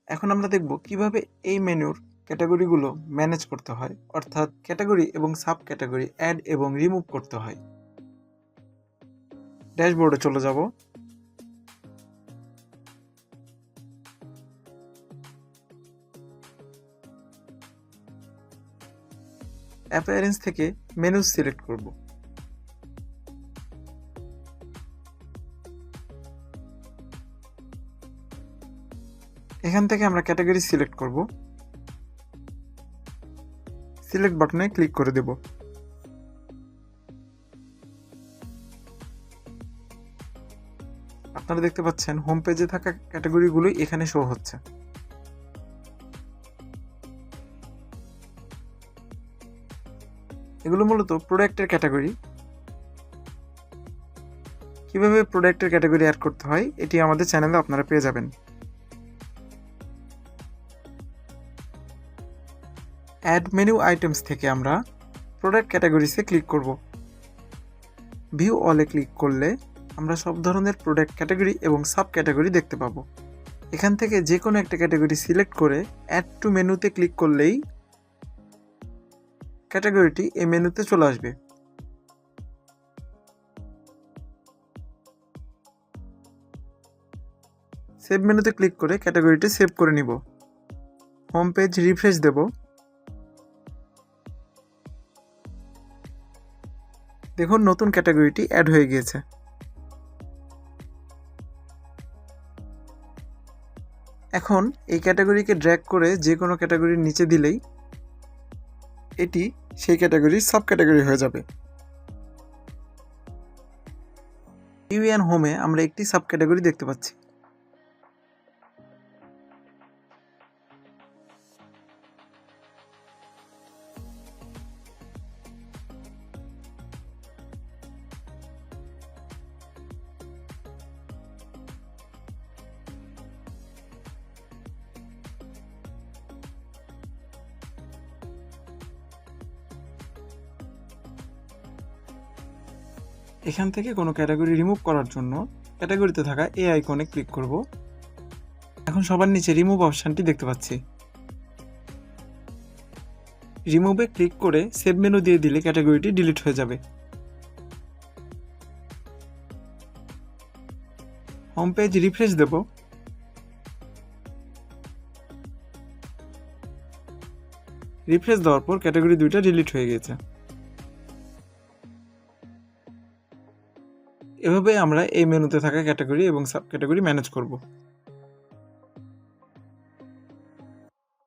এখন আমরা দেখব কিভাবে এই মেনুর ক্যাটাগরিগুলো ম্যানেজ করতে হয়, অর্থাৎ ক্যাটাগরি এবং সাব ক্যাটাগরি অ্যাড এবং রিমুভ করতে হয়। ড্যাশবোর্ডে চলে যাব। অ্যাপিয়ারেন্স থেকে মেনু সিলেক্ট করব। এখান থেকে আমরা ক্যাটাগরি সিলেক্ট করব। সিলেক্ট বাটনে ক্লিক করে দেব। আপনারা দেখতে পাচ্ছেন হোম পেজে থাকা ক্যাটাগরিগুলোই এখানে শো হচ্ছে। এগুলো মূলত প্রোডাক্টের ক্যাটাগরি। কিভাবে প্রোডাক্টের ক্যাটাগরি অ্যাড করতে হয় এটি আমাদের চ্যানেলে আপনারা পেয়ে যাবেন। অ্যাড মেনু আইটেমস থেকে আমরা প্রোডাক্ট ক্যাটাগরিসে ক্লিক করব। ভিউ অলে ক্লিক করলে আমরা সব ধরনের প্রোডাক্ট ক্যাটাগরি এবং সাব ক্যাটাগরি দেখতে পাবো। এখান থেকে যে কোনো একটা ক্যাটাগরি সিলেক্ট করে অ্যাড টু মেনুতে ক্লিক করলেই ক্যাটাগরিটি এই মেনুতে চলে আসবে। সেভ মেনুতে ক্লিক করে ক্যাটাগরিটি সেভ করে নিব। হোম পেজ রিফ্রেশ দেব। দেখুন নতুন ক্যাটাগরিটি অ্যাড হয়ে গিয়েছে। এখন এই ক্যাটাগরিকে ড্র্যাগ করে যে কোনো ক্যাটাগরির নিচে দিলেই এটি সেই ক্যাটাগরির সাব ক্যাটাগরি হয়ে যাবে। টিভি অ্যান্ড হোমে আমরা একটি সাব ক্যাটাগরি দেখতে পাচ্ছি। এখান থেকে কোনো ক্যাটাগরি রিমুভ করার জন্য ক্যাটাগরিতে থাকা এই আইকনে ক্লিক করব। এখন সবার নিচে রিমুভ অপশানটি দেখতে পাচ্ছি। রিমুভে ক্লিক করে সেভ মেনু দিয়ে দিলে ক্যাটাগরিটি ডিলিট হয়ে যাবে। হোম পেজ রিফ্রেশ দেব। রিফ্রেশ দেওয়ার পর ক্যাটাগরি দুইটা ডিলিট হয়ে গেছে। এভাবে আমরা এই মেনুতে থাকা ক্যাটাগরি এবং সাব ক্যাটাগরি ম্যানেজ করব।